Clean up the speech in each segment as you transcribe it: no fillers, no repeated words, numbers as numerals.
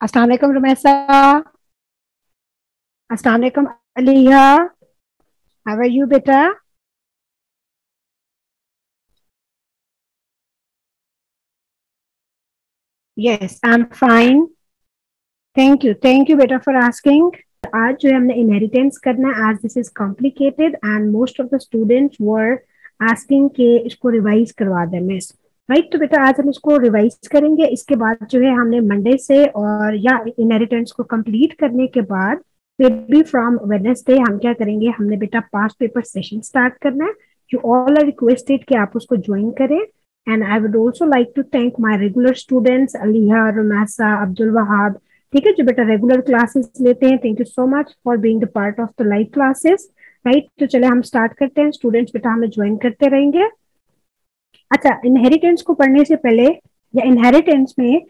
अस्सलाम वालेकुम रमेशा। अस्सलाम वालेकुम अलिया। हाउ आर यू बेटा? Yes I am fine. Thank you बेटा फॉर आस्किंग। आज जो है हमने इनहेरिटेंस करना है। आज this is complicated and most of the students were asking के इसको रिवाइज करवा दें मिस। राइट, तो बेटा आज हम इसको रिवाइज करेंगे। इसके बाद जो है हमने मंडे से और या इनहेरिटेंस को कंप्लीट करने के बाद मे बी फ्रॉम वेडनेसडे हम क्या करेंगे, हमने बेटा पास्ट पेपर सेशन स्टार्ट करना है। यू ऑल आर रिक्वेस्टेड कि आप उसको ज्वाइन करें। And I would also like to thank my regular students Aliha, Rumaisa, Abdul Wahab. ठीक है, जो बेटा रेगुलर क्लासेस लेते हैं, thank you so much for being the part of the live classes. Right, तो चले हम स्टार्ट करते हैं। स्टूडेंट्स बेटा हमें ज्वाइन करते रहेंगे। अच्छा, इनहेरिटेंस को पढ़ने से पहले या इनहेरिटेंस में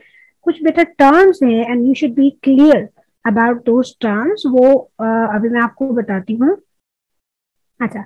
कुछ बेटा टर्म्स हैं and you should be clear about those terms. वो अभी मैं आपको बताती हूँ। अच्छा,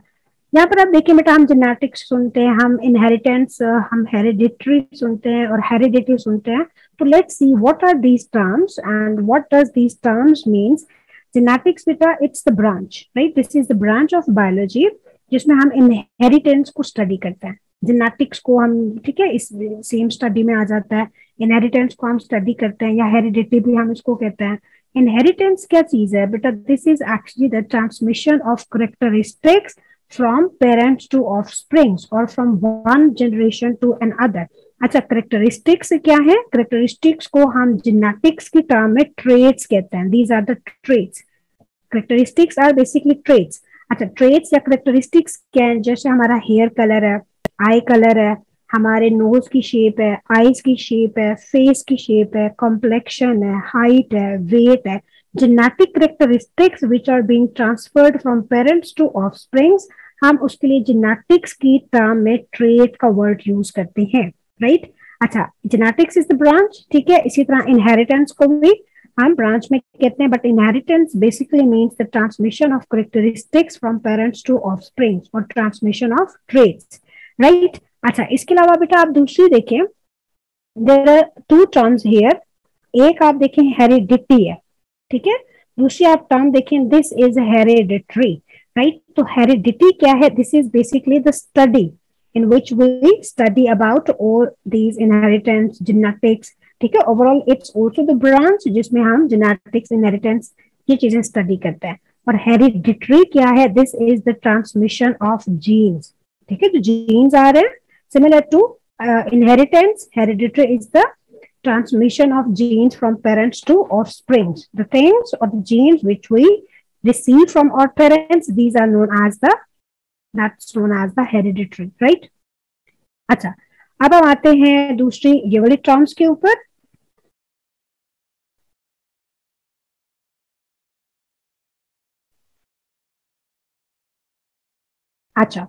यहाँ पर आप देखिए बेटा, हम जेनेटिक्स सुनते हैं, हम इनहेरिटेंस, हम हेरिडिटरी सुनते हैं और हेरिडिटी सुनते हैं। तो let's see what are these terms and what does these terms means. Genetics बेटा it's the branch, right, this is the branch of biology जिसमें हम इनहेरिटेंस को स्टडी करते हैं। जेनेटिक्स को हम, ठीक है, इस सेम स्टडी में आ जाता है। इनहेरिटेंस को हम स्टडी करते हैं या हेरिडिटी भी हम इसको कहते हैं। इनहेरिटेंस क्या चीज है बेटा? This is actually the transmission of characteristics from parents to offsprings or from one generation to another। अच्छा, करेक्टरिस्टिक्स क्या है? करेक्टरिस्टिक्स को हम जेनेटिक्स की टर्म में ट्रेट्स कहते हैं। These are the traits. Characteristics are basically traits. अच्छा, ट्रेट्स या करेक्टरिस्टिक्स क्या है? जैसे हमारा हेयर कलर है, आई कलर है, हमारे नोज की शेप है, आईज की शेप है, फेस की शेप है, कॉम्प्लेक्शन है, हाइट है, वेट है। genetic characteristics which are being transferred from parents to offsprings, हम उसके लिए जेनेटिक्स की टर्म में ट्रेट का वर्ड यूज करते हैं। राइट, अच्छा, जेनेटिक्स इज द ब्रांच, ठीक है। इसी तरह इनहेरिटेंस को भी हम ब्रांच में कहते हैं, but inheritance basically means the transmission of characteristics from parents to offsprings और ट्रांसमिशन ऑफ ट्रेट्स। राइट, अच्छा, इसके अलावा बेटा आप दूसरी देखें, there are two terms here. एक आप देखें हेरिडिटी है, ठीक है। दूसरी आप टर्म देखें, दिस इज हेरिडिटरी। राइट, तो हेरिडिटी क्या है? This is basically the study in which we study about all these inheritance, genetics. ठीक है, overall it's also the branch जिसमें हम जेनेटिक्स, इनहेरिटेंस ये चीजें स्टडी करते हैं। और हेरिडिटरी क्या है? This is the transmission of genes. ठीक है, जो जीन्स आ रहे हैं similar to inheritance, hereditary is the transmission of genes from parents to offsprings. The things or the genes which we receive from our parents, these are known as the hereditary, right? अच्छा, अब हम आते हैं दूसरी ये वाली terms के ऊपर। अच्छा,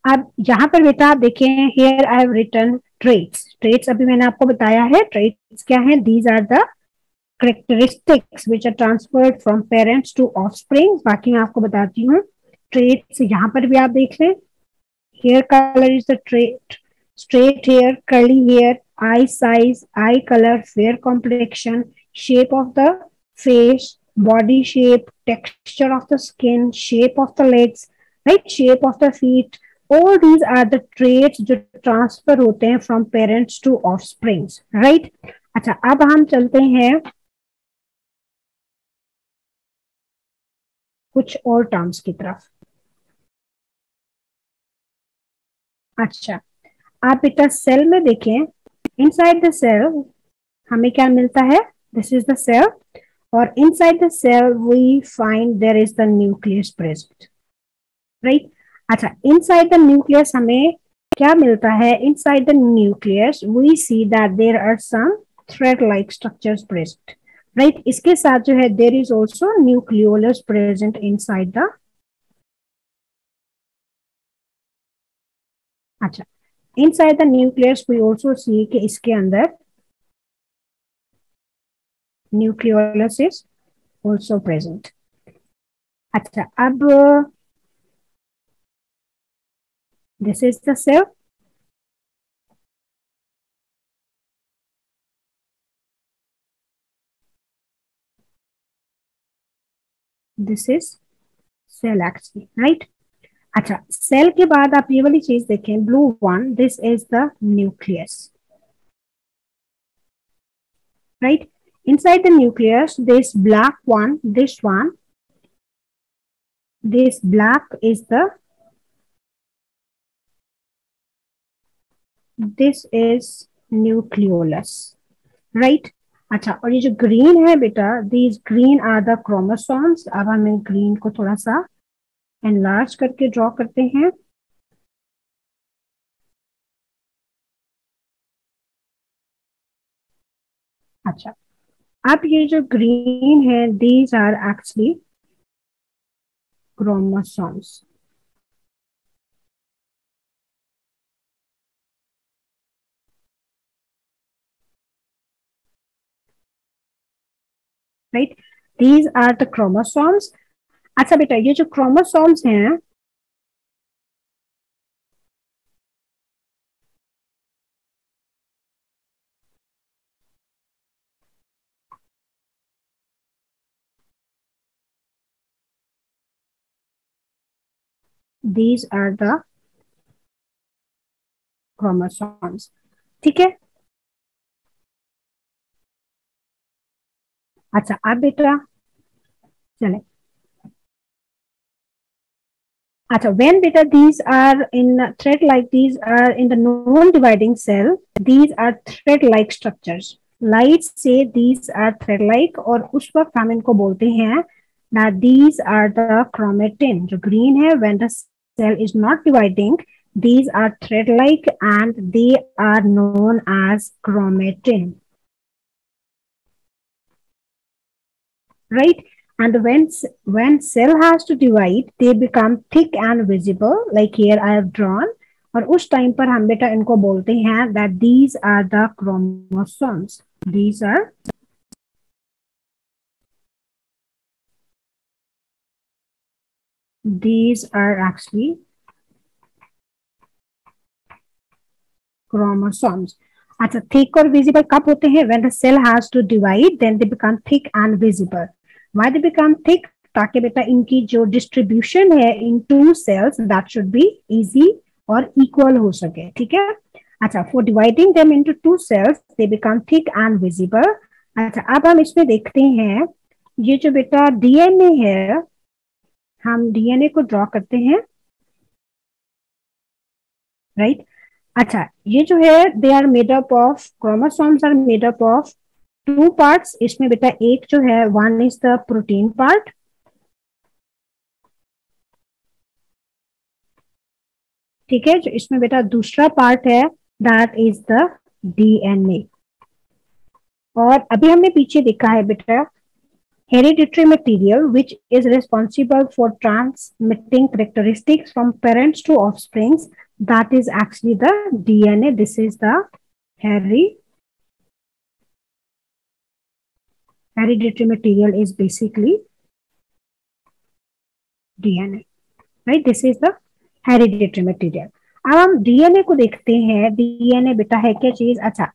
अब यहाँ पर बेटा आप देखें, here I have written traits. Traits अभी मैंने आपको बताया है, ट्रेट्स क्या है? These are the characteristics which are transferred from parents to offspring। बाकी मैं आपको बताती हूँ। ट्रेट्स यहाँ पर भी आप देख लें, hair colour is the trait, straight hair, curly hair, eye size, eye colour, fair complexion, shape of the face, body shape, texture of the skin, shape of the legs, right, shape of the feet. all these are the traits जो transfer होते हैं from parents to offsprings. Right, अच्छा, अब हम चलते हैं कुछ और टर्म्स की तरफ। अच्छा, आप बेटा सेल में देखें, इनसाइड द सेल हमें क्या मिलता है? दिस इज द सेल, और inside the cell we find there is the nucleus present. Right, अच्छा, इनसाइड द न्यूक्लियस हमें क्या मिलता है? Inside the nucleus we see that there are some thread like structures present. Right, इसके साथ जो है there is also nucleolus present inside the. अच्छा, inside the nucleus we also see कि इसके अंदर न्यूक्लियोलस इज ऑल्सो प्रेजेंट। अच्छा, अब this is the cell, this is cell actually, right. अच्छा, सेल के बाद आप ये वाली चीज देखें, blue one, this is the nucleus, right. Inside the nucleus, this black one, this black is this is nucleolus, right। अच्छा, और ये जो ग्रीन है बेटा, these green are the chromosomes। अब हम इन ग्रीन को थोड़ा सा एनलार्ज करके ड्रॉ करते हैं। अच्छा, अब ये जो ग्रीन है, these are actually chromosomes, right। These are the chromosomes। अच्छा बेटा, ये जो chromosomes हैं, these are the chromosomes, ठीक है। अच्छा, अब बेटा चले, अच्छा, when beta these are in thread like, these are in the non-dividing cell, these are thread like structures, light say these are thread like, और उस वक्त हम इनको बोलते हैं that these are the chromatin। जो green है, when the cell is not dividing, these are thread like and they are known as chromatin, right। And when cell has to divide, they become thick and visible, like here I have drawn। और उस time पर हम बेटा इनको बोलते हैं that these are the chromosomes, these are actually chromosomes। अच्छा, thick और visible कब होते हैं? when the cell has to divide, then they become thick and visible। why they become thick? ताकि बेटा इनकी जो डिस्ट्रीब्यूशन है in two cells, that should be easy और इक्वल हो सके, ठीक है। अच्छा, for dividing them into two cells, they become thick and visible. अच्छा, अब हम इसमें देखते हैं, ये जो बेटा डीएनए है, हम डीएनए को ड्रॉ करते हैं, राइट। अच्छा, ये जो है, they are made up of, chromosomes are made up of two parts. इसमें बेटा एक जो है, one is the protein part, ठीक है। जो इसमें बेटा दूसरा पार्ट है, दैट इज द डीएनए। और अभी हमने पीछे देखा है बेटा, hereditary material which is responsible for transmitting characteristics from parents to offsprings, that is actually the DNA. This is the hereditary material is basically DNA, right। this is the hereditary material। अब हम DNA को देखते हैं, DNA बेटा है क्या चीज? अच्छा,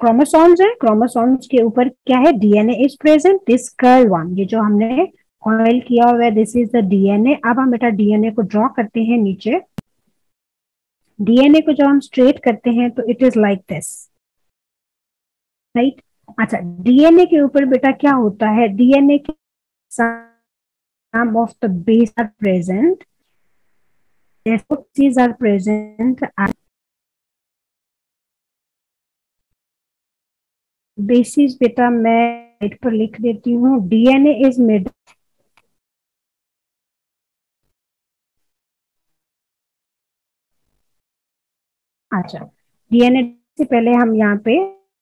क्रोमोसोम्स है, क्रोमोसोम्स के ऊपर क्या है? DNA is present, this curve one, ये जो हमने ऑयल किया हुआ है, दिस इज द डीएनए। अब हम बेटा डीएनए को ड्रॉ करते हैं नीचे। डीएनए को जब हम स्ट्रेट करते हैं तो it is like this, right. अच्छा, डीएनए के ऊपर बेटा क्या होता है? डीएनए के some of the base are present, therefore these are present as basis। बेटा मैं राइट पर लिख देती हूँ, डीएनए इज मेड, अच्छा, डीएनए से पहले हम यहाँ पे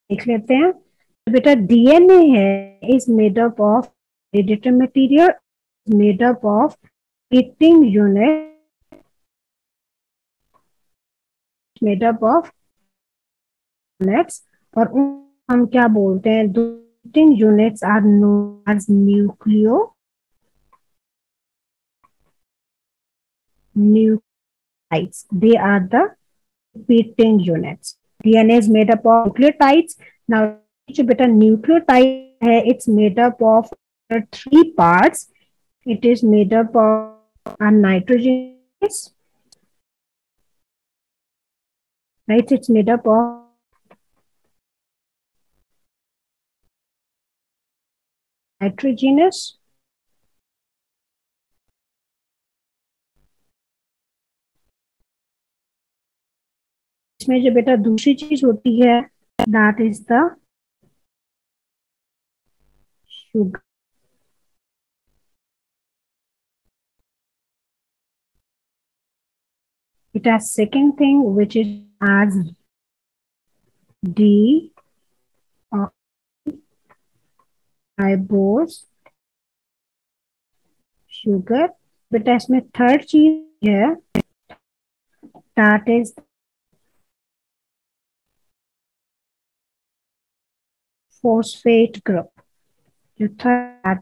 लिख लेते हैं। तो बेटा डीएनए है is made up of hereditary material, made up of eating unit, made up of units, और हम क्या बोलते हैं? दो eating units are known as nucleotides। they are the repeating units। DNA is made up of nucleotides। now जो बेटा nucleotide है, it's made up of three parts, It is made up of a nitrogen base, right? It's made up of nitrogenous इसमें जो बेटा दूसरी चीज होती है that is the sugar. It has second thing which is as deoxyribose sugar. बेटा इसमें third चीज है that is phosphate group. The third that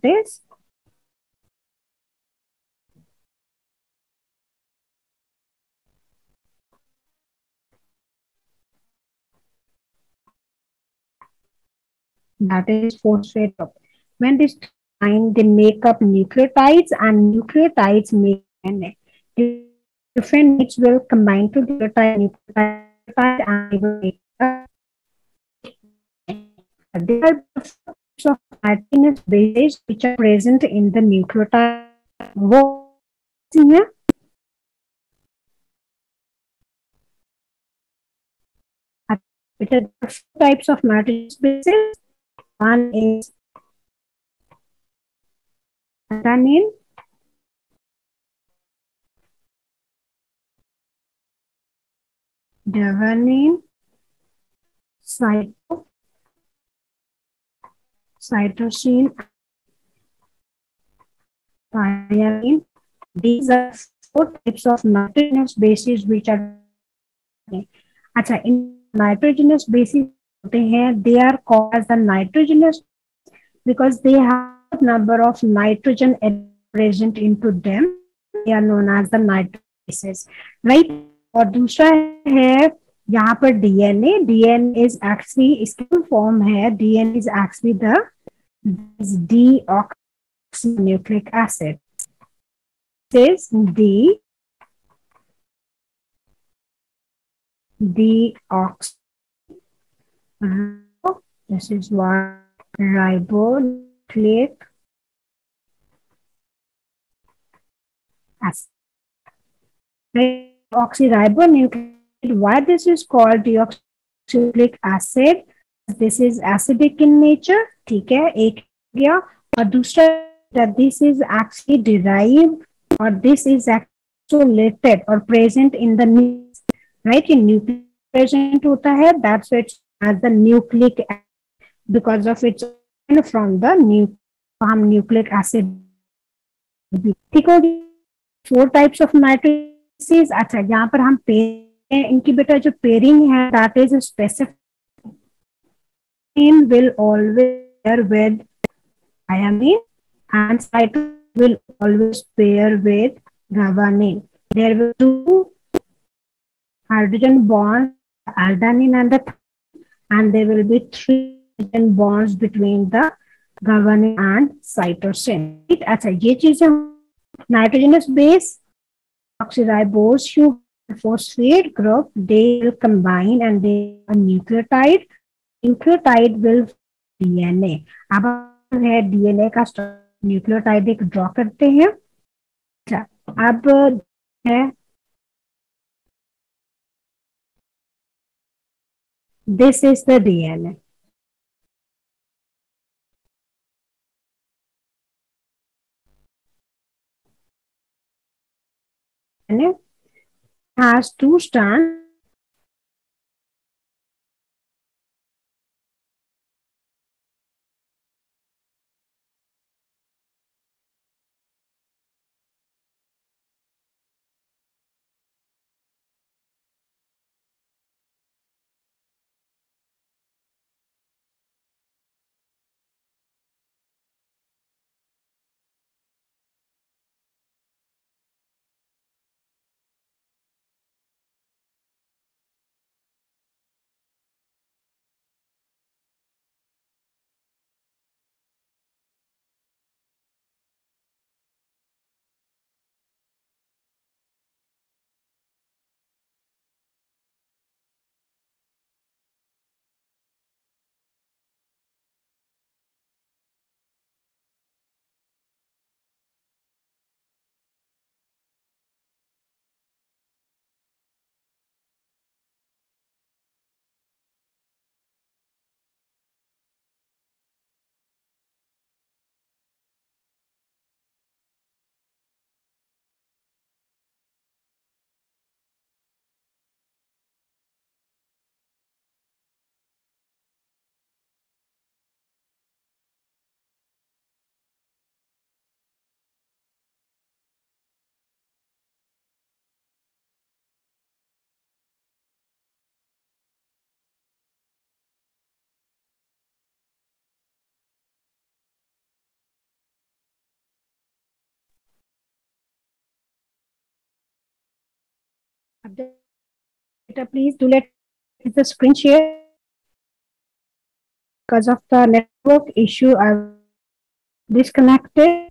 is phosphate group. When this combine, they make up nucleotides, and nucleotides make DNA. Different bits will combine to nucleotide, and they will make a. There are types of nitrogenous bases which are present in the nucleotide. What here? There are four types of nitrogenous bases. One is adenine, guanine, cytosine, thymine. These are four types of nitrogenous bases which are. अच्छा, इन nitrogenous bases होते हैं, they are called as the nitrogenous because they have a number of nitrogen present into them. They are known as the nitrogenous bases, right? और दूसरा है यहाँ पर DNA. DNA is actually इसकी full form है DNA is actually the deoxynucleic acid. This is deoxy. This is one ribonucleic acid. Deoxyribonucleic. Why this is called deoxynucleic acid? This is acidic in nature. ठीक है, एक गया और दूसरा that this is actually derived or this is isolated or present in the nucleus, right? In nucleus present होता है, that's why it's as the nucleic acid because of its from the nucleic acid. ठीक हो गया, four types of nitrogen. अच्छा, यहाँ पर हम इनकी बेटा जो पेयरिंग है that is specific will always pair with iamine and cytosine will always pair with guanine. There will two hydrogen bonds, adenine and there will be three hydrogen bonds between the guanine and cytosine. अच्छा, ये चीजें nitrogenous base, oxyribose sugar, phosphate group, they will combine and they are nucleotide. Nucleotide will DNA. अब है DNA का nucleotide एक draw करते हैं. अच्छा, अब है this is the DNA. Has two strands. Abdul, please do let the screen share. Because of the network issue, I was disconnected.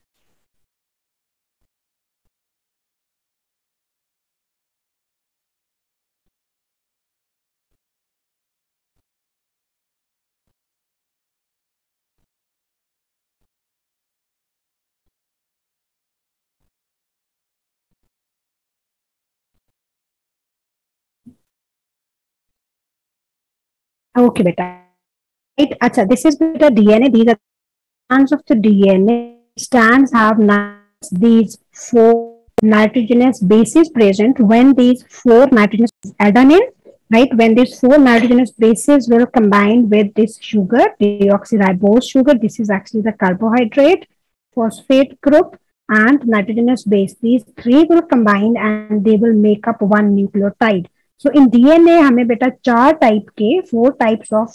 Okay, beta. Right. Acha, this is beta DNA. These are strands of the DNA. Strands have these four nitrogenous bases present. When these four nitrogenous adenine, right? When these four nitrogenous bases will combine with this sugar, deoxyribose sugar. This is actually the carbohydrate, phosphate group, and nitrogenous base. These three will combine and they will make up one nucleotide. So in DNA हमें बेटा चार type के four types of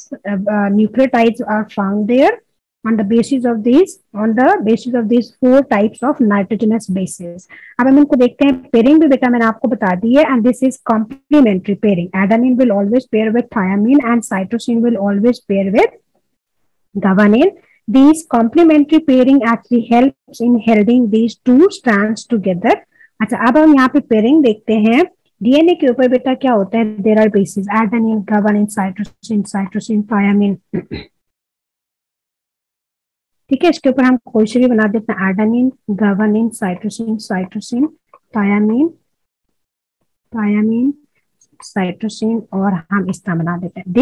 nucleotides are found there on the basis of these four types of nitrogenous bases. अब हम इनको देखते हैं. Pairing भी बेटा मैंने आपको बता दी है, and this is complementary pairing. Adenine will always pair with thymine and cytosine will always pair with guanine. These complementary pairing actually helps in holding these two strands together. अच्छा, अब हम यहाँ पे pairing देखते हैं. डीएनए के ऊपर बेटा क्या होता है? There are bases adenine, guanine, cytosine, cytosine, thymine. ठीक है, इसके ऊपर हम कोई से भी बना देते हैं. Adenine, guanine, cytosine, cytosine, thymine, thymine, cytosine, और हम इस तरह बना देते हैं.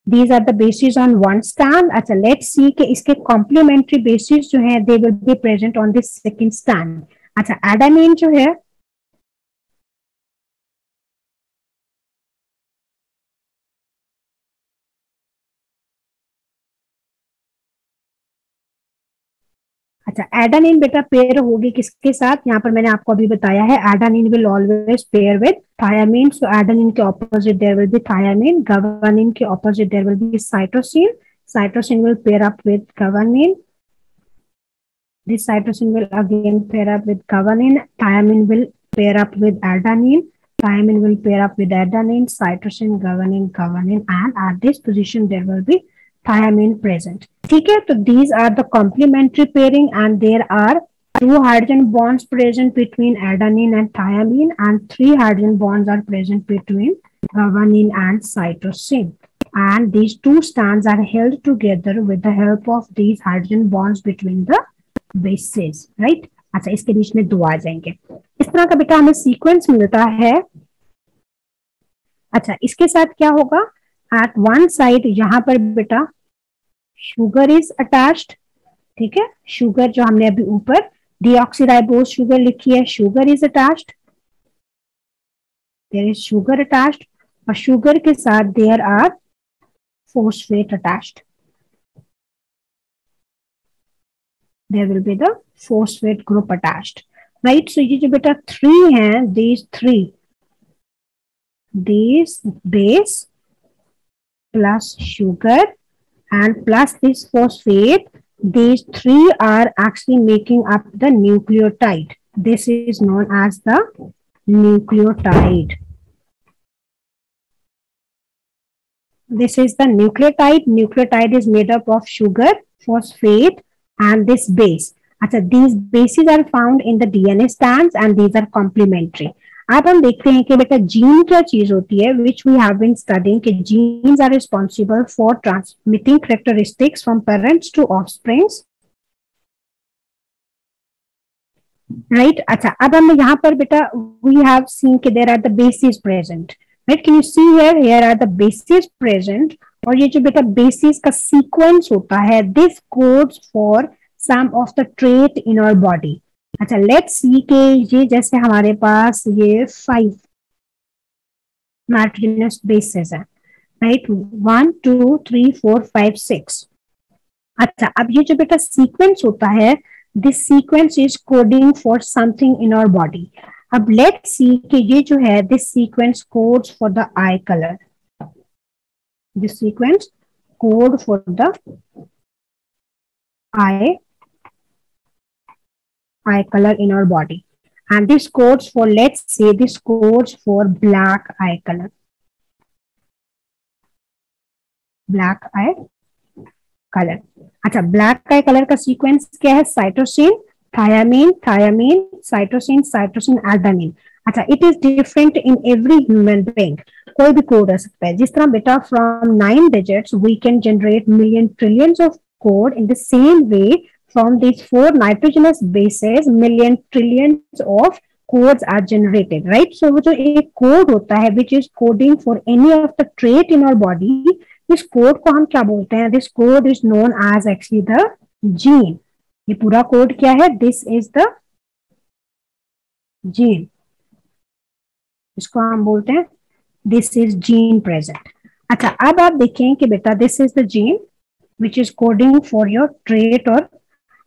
These are the bases on one strand. अच्छा, let's see कि इसके complementary bases जो है they will be present on this second strand. अच्छा, एडेनिन जो है अच्छा, एडेनिन बेटा पेयर होगी किसके साथ? यहाँ पर मैंने आपको अभी बताया है, adenine will always pair with thymine. So adenine के opposite there will be thymine. Guanine के opposite there will be cytosine. Cytosine will pair up with guanine. This cytosine will again pair up with guanine. Thymine will pair up with adenine. Thymine will pair up with adenine, cytosine, guanine, guanine, and at this position there will be thymine present. ठीक है, तो these are the complementary pairing and there are two hydrogen bonds present between adenine and thymine and three hydrogen bonds are present between guanine and cytosine. And these two strands are held together with the help of these hydrogen bonds between the bases, right? अच्छा, इसके बीच में दो आ जाएंगे. इस तरह का बेटा हमें सीक्वेंस मिलता है. अच्छा, इसके साथ क्या होगा? एट वन साइड यहां पर बेटा शुगर इज अटैच्ड. ठीक है, शुगर जो हमने अभी ऊपर डीऑक्सीराइबोज शुगर लिखी है, sugar is attached. There is sugar attached और शुगर के साथ there are phosphate attached. There will be the phosphate group attached, right? So ये जो बेटा three हैं, these base plus sugar and plus this phosphate, these three are actually making up the nucleotide. This is known as the nucleotide. This is the nucleotide. Nucleotide is made up of sugar, phosphate, and this base. अच्छा, these bases are found in the DNA strands and these are complementary. अब हम देखते हैं कि बेटा gene क्या चीज होती है, which we have been studying कि genes are responsible for transmitting characteristics from parents to offsprings. Right? अच्छा, अब हम यहाँ पर बेटा we have seen कि there are the bases present. Right? Can you see here? Here are the bases present. और ये जो बेटा बेसिस का सीक्वेंस होता है, this codes for some of the trait in our body. अच्छा, लेट्स सी के ये जैसे हमारे पास ये 5 नाइट्रोजनस बेसिस है, राइट? 1 2 3 4 5 6. अच्छा, अब ये जो बेटा सीक्वेंस होता है, this sequence is coding for something in our body. अब लेट्स सी कि ये जो है this sequence codes for the eye colour. This sequence code for the eye color in our body. and this codes for, let's say this codes for black eye color. Black eye colour. अच्छा, black eye colour का sequence क्या है? Cytosine, thymine, thymine, cytosine, cytosine, albumin. अच्छा, it is different in every human being. कोई भी code हो सकता है. जिस तरह बेटा from 9 digits we can generate million trillions of code, in the same way from these 4 nitrogenous bases million trillions of codes are generated, right? So वो जो एक कोड होता है which is coding for any of the trait in our body, इस code को हम क्या बोलते हैं? This code is known as actually the gene. ये पूरा कोड क्या है? This is the gene. इसको हम बोलते हैं दिस इज जीन प्रेजेंट. अच्छा, अब आप देखें कि बेटा this is the gene which is coding for your trait और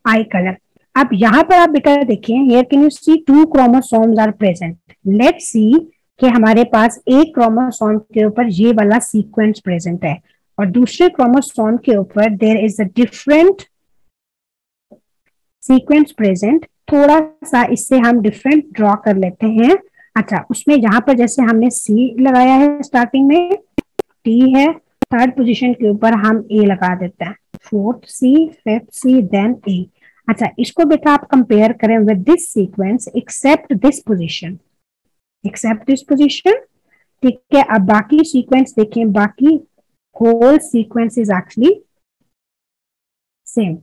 आई कलर. अब यहाँ पर आप बेटा देखें, here can you see 2 chromosomes are present. Let's see कि हमारे पास एक क्रोमोसोम के ऊपर ये वाला सीक्वेंस प्रेजेंट है और दूसरे क्रोमोसोम के ऊपर there is a different sequence present. थोड़ा सा इससे हम डिफरेंट ड्रॉ कर लेते हैं. अच्छा, उसमें यहाँ पर जैसे हमने सी लगाया है स्टार्टिंग में, टी है, थर्ड पोजीशन के ऊपर हम ए लगा देते हैं, fourth C, fifth C, then A. अच्छा, इसको बेटा आप कंपेयर करें with this sequence except this position, except this position. ठीक है, अब बाकी सीक्वेंस देखें, बाकी whole sequence is actually same.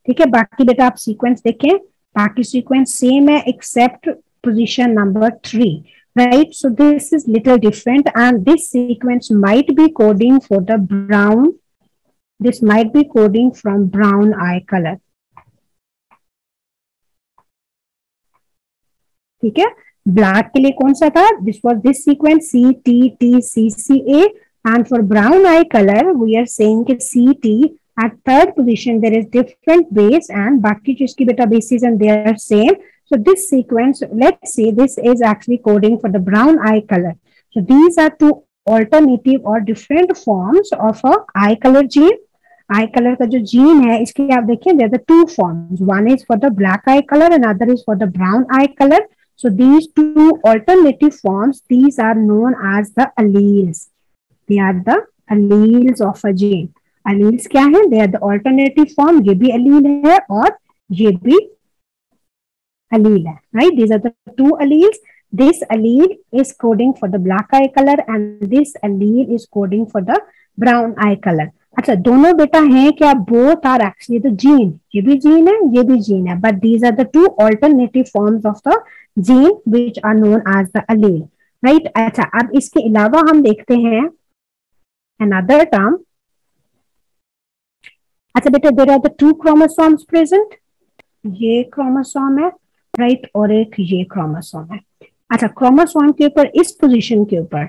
ठीक है, बाकी बेटा आप सीक्वेंस देखें, बाकी सीक्वेंस सेम है except position number 3, right? So this is little different and this sequence might be coding for the brown, this might be coding from brown eye color. ठीक है, ब्लैक के लिए कौन सा था? This was this sequence C T T C C A, and for brown eye colour we are saying कि C T at third position there is different base and बाकी जो इसकी बेटा basis and they are same. So this sequence, let's say this is actually coding for the brown eye color. So these are 2 alternative or different forms of a eye color gene. Eye color का जो gene है, इसके आप देखिए there are the 2 forms. One is for the black eye color and other is for the brown eye color. So these 2 alternative forms, these are known as the alleles. They are the alleles of a gene. Alleles क्या है? They are the alternative form. ये भी allele है और ये भी allele है, right? These are the 2 alleles. This allele is coding for the black eye color and this allele is coding for the brown eye color. अच्छा, दोनों बेटा हैं क्या? both are actually the gene. ये भी gene है, ये भी gene है, but these are the 2 alternative forms of the gene which are known as the allele, right? अच्छा, अब इसके अलावा हम देखते हैं another term. अच्छा बेटा, there are the 2 chromosomes present. ये क्रोमोसोम है, राइट, और एक ये क्रोमोसोम है. अच्छा, क्रोमोसोम के ऊपर इस पोजीशन के ऊपर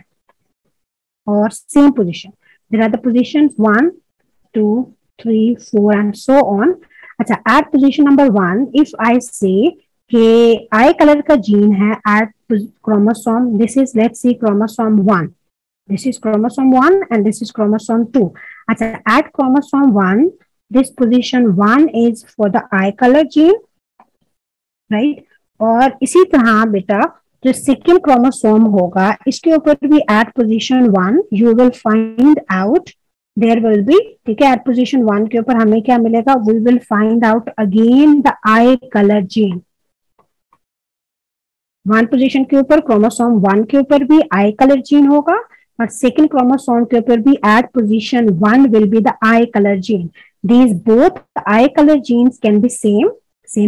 और same position, there are the positions 1 2 3 4 and so on. अच्छा, at position number 1 if I say कि आई कलर का जीन है at chromosome, this is let's see chromosome 1, this is chromosome 1 and this is chromosome 2. अच्छा, at chromosome 1 this position 1 is for the eye color gene, right? और इसी तरह बेटा जो second chromosome होगा इसके ऊपर भी at position 1 you will find out there will be, ठीक है, at position 1 के ऊपर हमें क्या मिलेगा? We will find out again the eye color gene. 1 position के ऊपर क्रोमोसोम 1 के ऊपर भी आई कलर जीन होगा और सेकंड क्रोमोसोम के ऊपर भी at position 1 will be the eye color gene. These both eye color genes can be same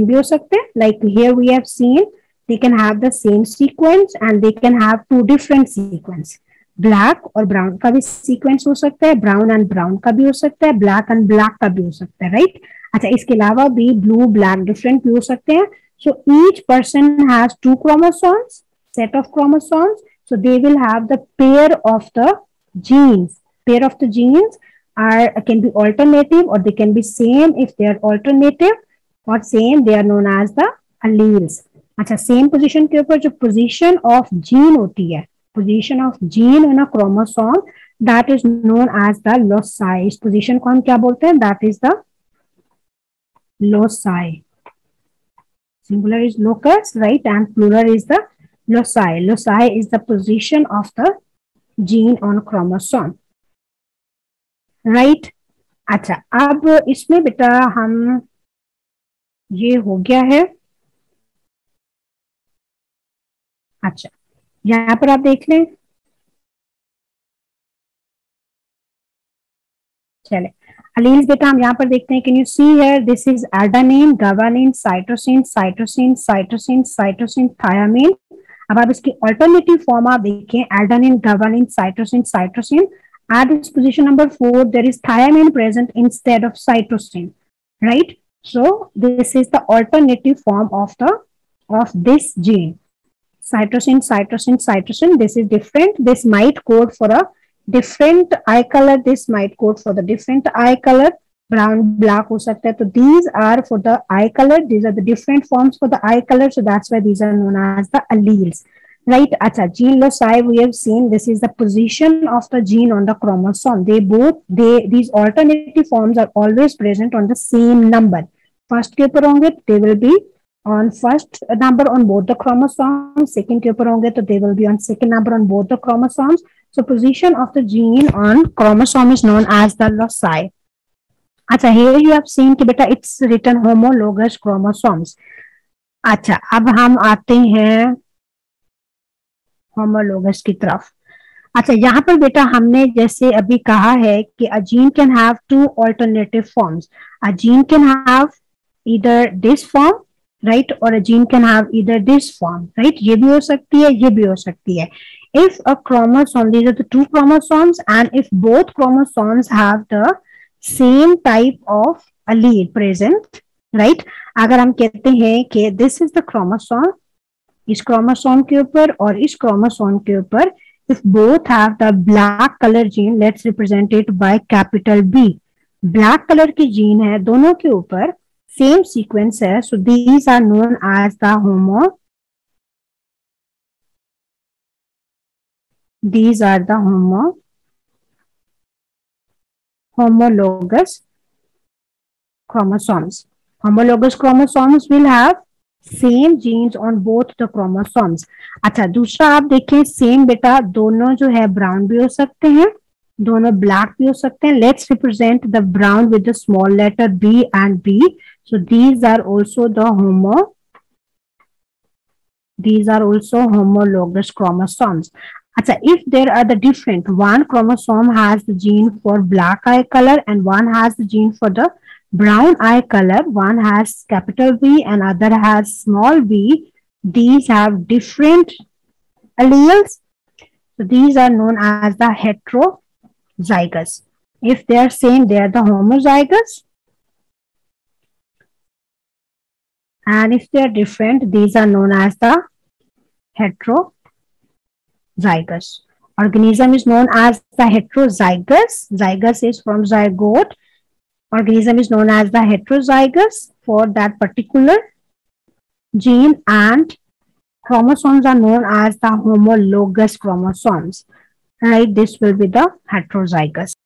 भी हो सकते हैं, like here we have seen they can have the same sequence and they can have 2 different sequence. Black और brown का भी sequence हो सकता है, brown and brown का भी हो सकता है, black and black का भी हो सकता है, right? अच्छा, इसके अलावा भी blue black different भी हो सकते हैं. So each person has 2 chromosomes, set of chromosomes, so they will have the pair of the genes. Pair of the genes can be alternative or they can be same. If they are alternative or same, they are known as the alleles. अच्छा, same position के ऊपर जो position of gene होती है, position of gene in a chromosome, that is known as the loci. इस position को हम क्या बोलते हैं? That is the loci. Singular is locus, right? And plural is the loci. Loci is the position of the gene on chromosome, right? अच्छा, अब इसमें बेटा हम ये हो गया है। अच्छा, यहाँ पर आप देख लें, चले अलील्स बेटा हम यहाँ पर देखते हैं। Can you see here, this is adenine, guanine, cytosine, cytosine, cytosine, cytosine, thymine. अब आप इसकी अल्टरनेटिव फॉर्म आप देखें, adenine, guanine, cytosine, cytosine. At this position number 4, there is thiamine present instead of cytosine, right? So this is the alternative form of this gene. Cytosine, cytosine, cytosine. This is different. This might code for a different eye color. This might code for the different eye color. Brown, black हो सकता है. So these are for the eye color. These are the different forms for the eye color. So that's why these are known as the alleles. Right? Acha, gene loci we have seen. This is the position of the gene on the chromosome. These alternative forms are always present on the same number. First के ऊपर होंगे, they will be on first number on both the chromosomes. Second के ऊपर होंगे, तो they will be on second number on both the chromosomes. So position of the gene on chromosome is known as the loci. अच्छा, here you have seen कि बेटा it's written homologous chromosomes. अच्छा, अब हम आते हैं homologous की तरफ। अच्छा, यहाँ पर बेटा हमने जैसे अभी कहा है कि a gene can have two alternative forms. A gene can have either this form, right, or a gene can have either this form, right? ये भी हो सकती है, ये भी हो सकती है. If a chromosome, these are the two chromosomes, and if both chromosomes have the same type of allele present, right? अगर हम कहते हैं कि this is the chromosome, इस क्रोमोसोम के ऊपर और इस क्रोमोसोम के ऊपर, if both have the black color gene, let's represent it by capital B. Black color की जीन है, दोनों के ऊपर सेम सीक्वेंस है, so these are known as the homologous chromosomes. Homologous chromosomes will have same genes on both the chromosomes. अच्छा, दूसरा आप देखें, सेम बेटा दोनों जो है ब्राउन भी हो सकते हैं, दोनों ब्लैक भी हो सकते हैं। Let's represent the brown with the small letter B and B, so these are also homologous chromosomes. अच्छा, if there are the different, one chromosome has the gene for black eye color and one has the gene for the brown eye color, one has capital B and other has small b, these have different alleles, so these are known as the heterozygous. If they are same, they are the homozygous, and if they are different, these are known as the heterozygous. Organism is known as the heterozygous. Zygous is from zygote. Organism is known as the heterozygous for that particular gene, and chromosomes are known as the homologous chromosomes, right? This will be the heterozygous.